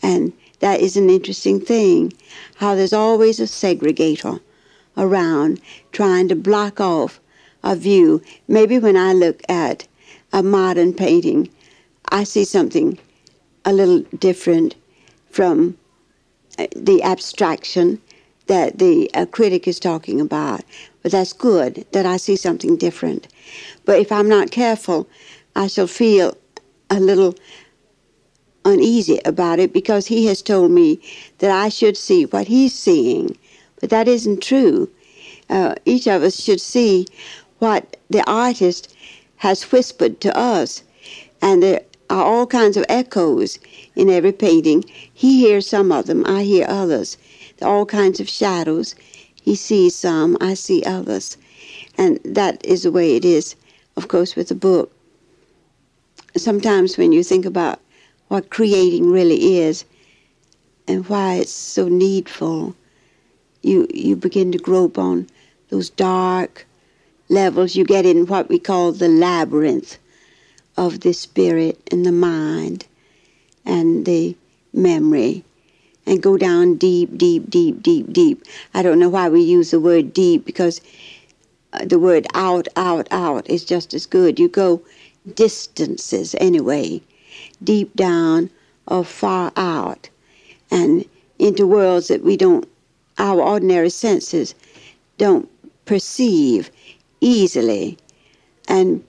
And that is an interesting thing, how there's always a segregator around trying to block off a view. Maybe when I look at a modern painting, I see something a little different from the abstraction that the critic is talking about. But that's good, that I see something different. But if I'm not careful, I shall feel a little uneasy about it, because he has told me that I should see what he's seeing. But that isn't true. Each of us should see what the artist has whispered to us. And there are all kinds of echoes in every painting. He hears some of them, I hear others. There are all kinds of shadows. He sees some, I see others. And that is the way it is, of course, with a book. Sometimes when you think about what creating really is and why it's so needful, you begin to grope on those dark levels. You get in what we call the labyrinth of the spirit and the mind and the memory, and go down deep, deep, deep, deep, deep. I don't know why we use the word deep, because the word out, out, out is just as good. You go distances anyway, deep down or far out, and into worlds that we don't, our ordinary senses don't perceive easily. And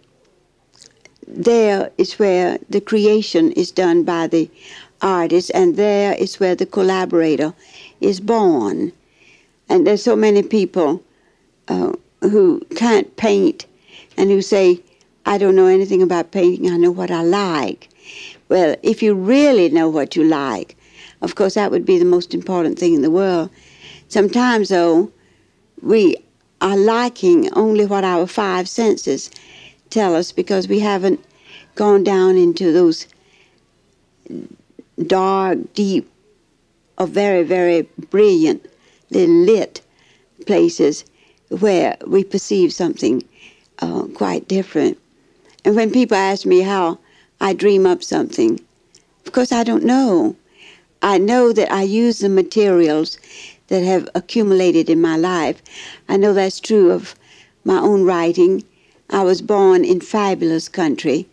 there is where the creation is done by the artist, and there is where the collaborator is born. And there's so many people who can't paint and who say, I don't know anything about painting, I know what I like. Well, if you really know what you like, of course that would be the most important thing in the world. Sometimes, though, we are liking only what our five senses tell us, because we haven't gone down into those dark, deep, or very, very brilliantly lit places where we perceive something quite different. And when people ask me how I dream up something, of course I don't know. I know that I use the materials that have accumulated in my life. I know that's true of my own writing. I was born in fabulous country,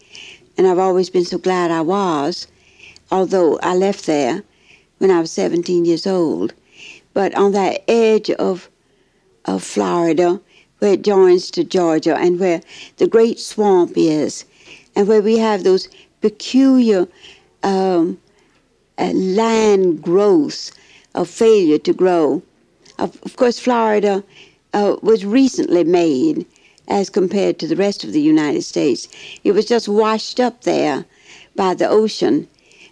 and I've always been so glad I was, although I left there when I was 17 years old. But on that edge of Florida, where it joins to Georgia, and where the great swamp is, and where we have those peculiar land growths of failure to grow. Of course, Florida was recently made as compared to the rest of the United States. It was just washed up there by the ocean,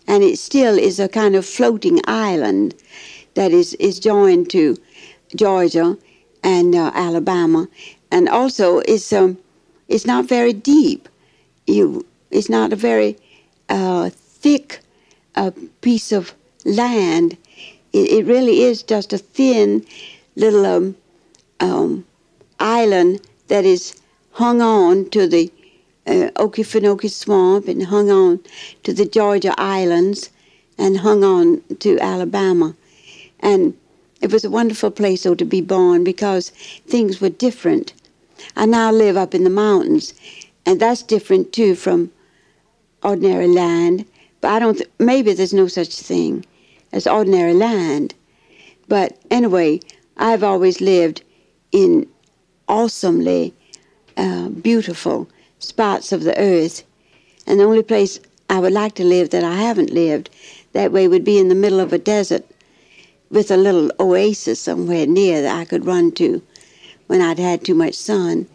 and it still is a kind of floating island that is joined to Georgia and Alabama, and also it's not very deep. It's not a very thick piece of land. It really is just a thin little island that is hung on to the Okefenokee Swamp, and hung on to the Georgia Islands, and hung on to Alabama. And it was a wonderful place, though, to be born, because things were different. I now live up in the mountains, and that's different, too, from ordinary land. But maybe there's no such thing as ordinary land. But anyway, I've always lived in awesomely beautiful spots of the earth. And the only place I would like to live that I haven't lived that way would be in the middle of a desert with a little oasis somewhere near that I could run to when I'd had too much sun.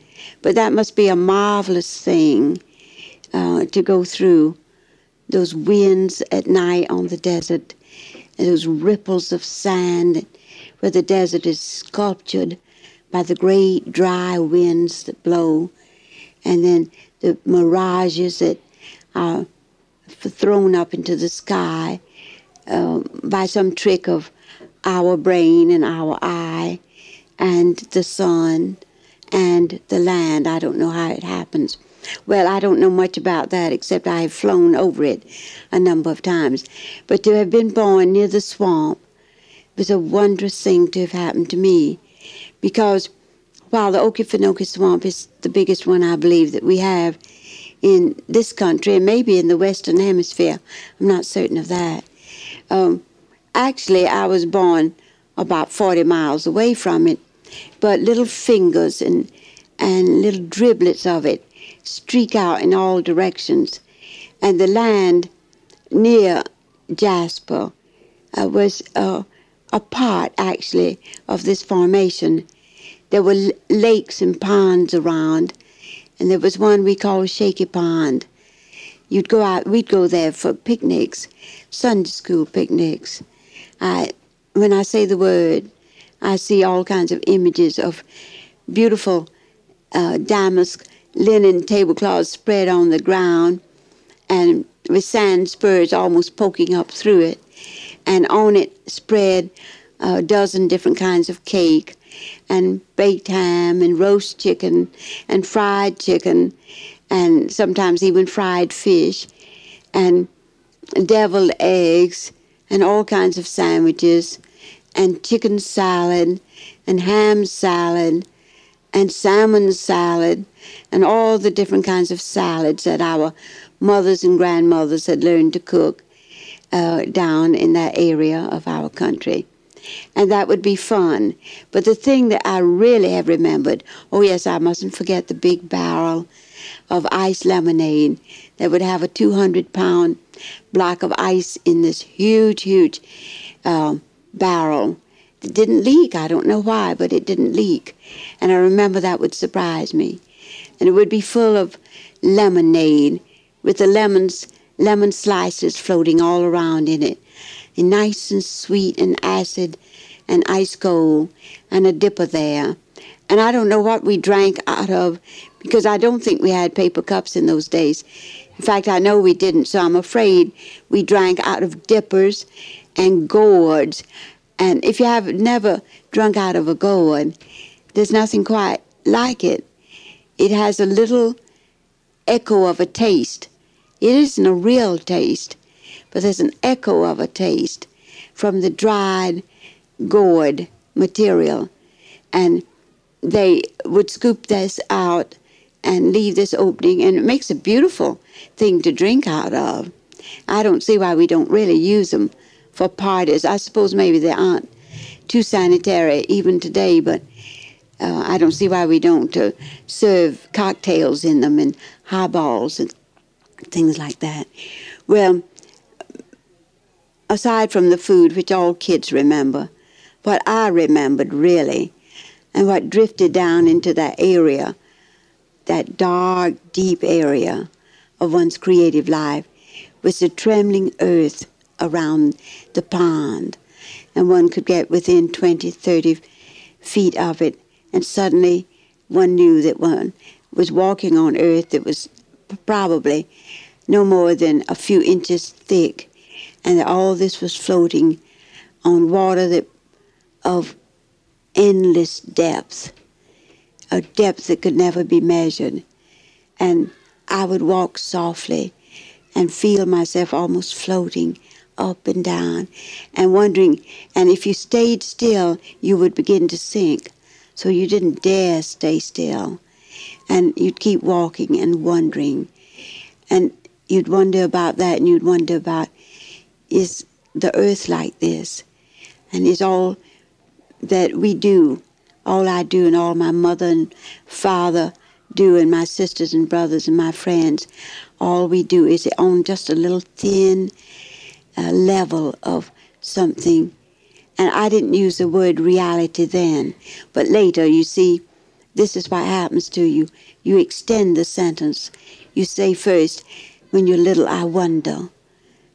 But that must be a marvelous thing to go through those winds at night on the desert, and those ripples of sand where the desert is sculptured by the great dry winds that blow, and then the mirages that are thrown up into the sky by some trick of our brain and our eye and the sun and the land. I don't know how it happens. Well, I don't know much about that except I have flown over it a number of times. But to have been born near the swamp was a wondrous thing to have happened to me, because while the Okefenokee Swamp is the biggest one I believe that we have in this country and maybe in the Western Hemisphere, I'm not certain of that. Actually, I was born about 40 miles away from it, but little fingers and little driblets of it streak out in all directions. And the land near Jasper was a part, actually, of this formation. There were lakes and ponds around, and there was one we called Shaky Pond. We'd go there for picnics, Sunday school picnics. When I say the word, I see all kinds of images of beautiful damask linen tablecloths spread on the ground, and with sand spurs almost poking up through it, and on it spread a dozen different kinds of cake, and baked ham, and roast chicken, and fried chicken, and sometimes even fried fish, and deviled eggs, and all kinds of sandwiches, and chicken salad, and ham salad, and salmon salad, and all the different kinds of salads that our mothers and grandmothers had learned to cook down in that area of our country. And that would be fun. But the thing that I really have remembered, oh yes, I mustn't forget the big barrel of iced lemonade that would have a 200-pound block of ice in this huge, huge barrel. It didn't leak. I don't know why, but it didn't leak. And I remember that would surprise me. And it would be full of lemonade with the lemon slices floating all around in it, and nice and sweet and acid and ice cold, and a dipper there. And I don't know what we drank out of, because I don't think we had paper cups in those days. In fact, I know we didn't, so I'm afraid we drank out of dippers and gourds. And if you have never drunk out of a gourd, there's nothing quite like it. It has a little echo of a taste. It isn't a real taste, but there's an echo of a taste from the dried gourd material. And they would scoop this out and leave this opening, and it makes a beautiful thing to drink out of. I don't see why we don't really use them for parties. I suppose maybe they aren't too sanitary even today, but I don't see why we don't serve cocktails in them and highballs and things like that. Well, aside from the food, which all kids remember, what I remembered really, and what drifted down into that area, that dark, deep area of one's creative life, was the trembling earth around the pond. And one could get within 20, 30 feet of it, and suddenly one knew that one was walking on earth that was probably no more than a few inches thick, and that all this was floating on water of endless depth, a depth that could never be measured. And I would walk softly and feel myself almost floating up and down and wondering, and if you stayed still, you would begin to sink. So you didn't dare stay still. And you'd keep walking and wondering. And you'd wonder about that, and you'd wonder about, is the earth like this? And is all that we do, all I do and all my mother and father do and my sisters and brothers and my friends, all we do is on just a little thin level of something. And I didn't use the word reality then, but later, you see, this is what happens to you. You extend the sentence. You say first, when you're little, I wonder.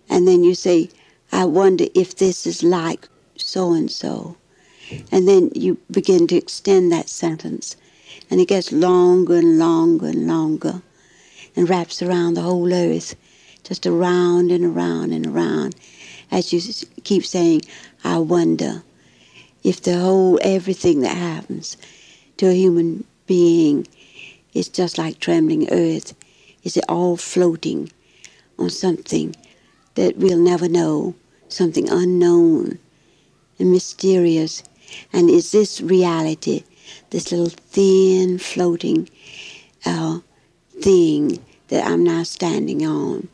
And then you say, I wonder if this is like so-and-so. And then you begin to extend that sentence. And it gets longer and longer and longer, and wraps around the whole earth, just around and around and around, as you keep saying, I wonder if everything that happens to a human being is just like trembling earth. Is it all floating on something that we'll never know, something unknown and mysterious? And is this reality, this little thin floating thing that I'm now standing on?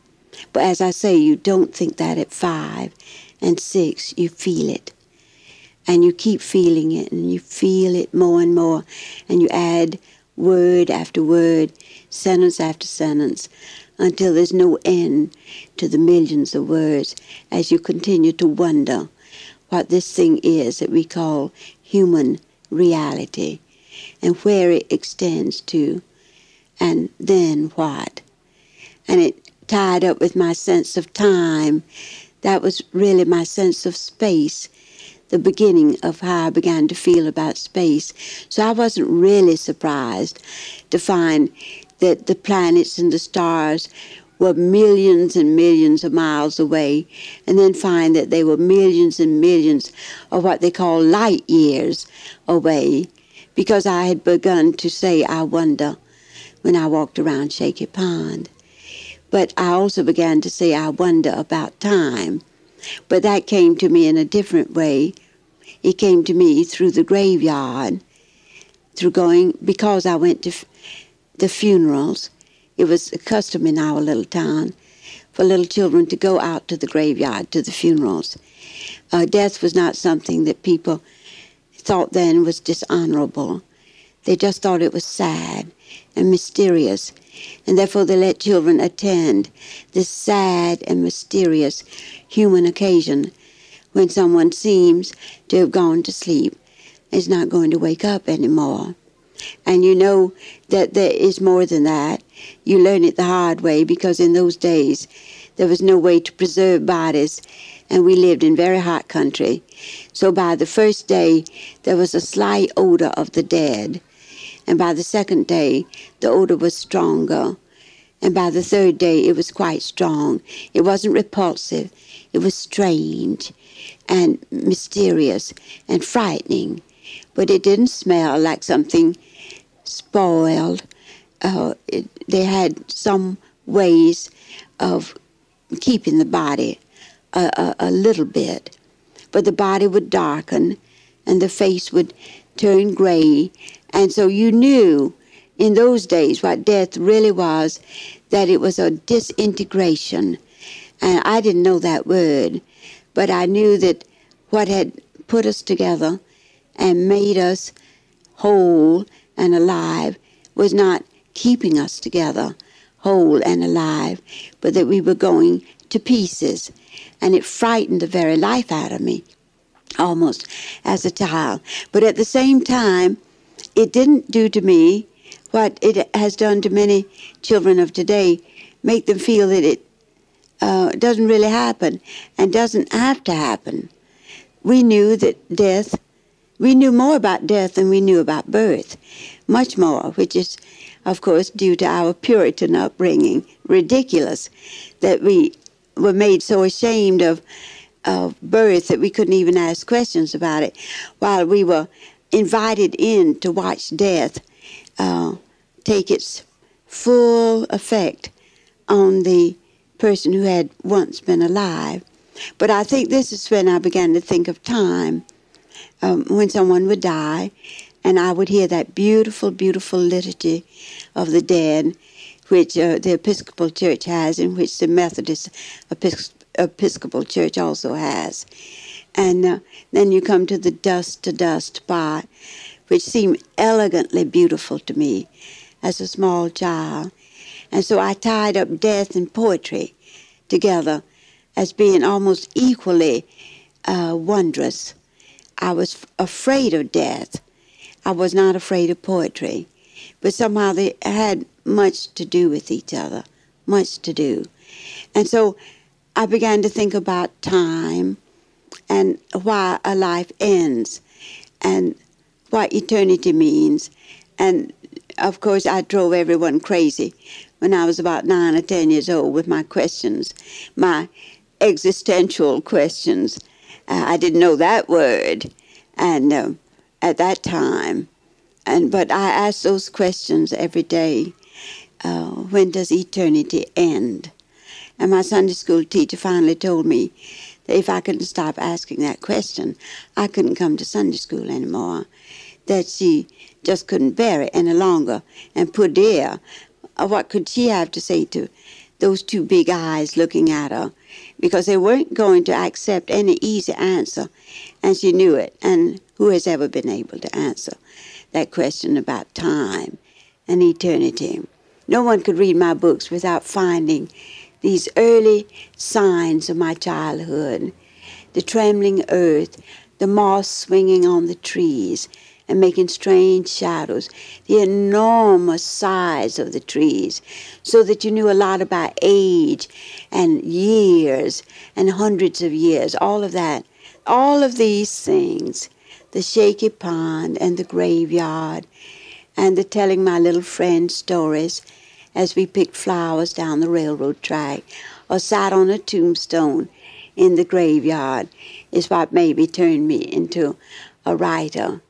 But as I say, you don't think that at 5 and 6, you feel it. And you keep feeling it, and you feel it more and more, and you add word after word, sentence after sentence, until there's no end to the millions of words as you continue to wonder what this thing is that we call human reality, and where it extends to, and then what. And it tied up with my sense of time. That was really my sense of space, the beginning of how I began to feel about space. So I wasn't really surprised to find that the planets and the stars were millions and millions of miles away, and then find that they were millions and millions of what they call light years away, because I had begun to say, I wonder, when I walked around Shaky Pond. But I also began to say, I wonder about time. But that came to me in a different way. It came to me through the graveyard, because I went to the funerals. It was a custom in our little town for little children to go out to the graveyard, to the funerals. Death was not something that people thought then was dishonorable. They just thought it was sad and mysterious, and therefore they let children attend this sad and mysterious human occasion when someone seems to have gone to sleep, is not going to wake up anymore. And you know that there is more than that. You learn it the hard way, because in those days there was no way to preserve bodies, and we lived in very hot country. So by the first day there was a slight odor of the dead, and by the second day the odor was stronger, and by the third day it was quite strong. It wasn't repulsive, it was strange and mysterious and frightening, but it didn't smell like something spoiled. They had some ways of keeping the body a little bit, but the body would darken and the face would turn gray, and so you knew in those days what death really was, that it was a disintegration. And I didn't know that word, but I knew that what had put us together and made us whole and alive was not keeping us together whole and alive, but that we were going to pieces. And it frightened the very life out of me, almost as a child. But at the same time, it didn't do to me what it has done to many children of today, make them feel that it doesn't really happen and doesn't have to happen. We knew that death, we knew more about death than we knew about birth, much more, which is, of course, due to our Puritan upbringing. Ridiculous that we were made so ashamed of birth that we couldn't even ask questions about it, while we were invited in to watch death take its full effect on the person who had once been alive. But I think this is when I began to think of time, when someone would die, and I would hear that beautiful, beautiful liturgy of the dead, which the Episcopal Church has, and which the Methodist Episcopal Church also has. And then you come to the dust-to-dust part, which seemed elegantly beautiful to me as a small child. And so I tied up death and poetry together as being almost equally wondrous. I was afraid of death. I was not afraid of poetry. But somehow they had much to do with each other, much to do. And so I began to think about time and why a life ends and what eternity means. And of course, I drove everyone crazy when I was about 9 or 10 years old with my questions, my existential questions. I didn't know that word, and at that time. But I asked those questions every day. when does eternity end? And my Sunday school teacher finally told me that if I couldn't stop asking that question, I couldn't come to Sunday school anymore, that she just couldn't bear it any longer. And poor dear, what could she have to say to those two big eyes looking at her? Because they weren't going to accept any easy answer, and she knew it. And who has ever been able to answer that question about time and eternity? No one could read my books without finding these early signs of my childhood: the trembling earth, the moss swinging on the trees and making strange shadows, the enormous size of the trees, so that you knew a lot about age and years and hundreds of years, all of that. All of these things, the shaky pond and the graveyard, and the telling my little friend stories as we picked flowers down the railroad track or sat on a tombstone in the graveyard, is what maybe turned me into a writer.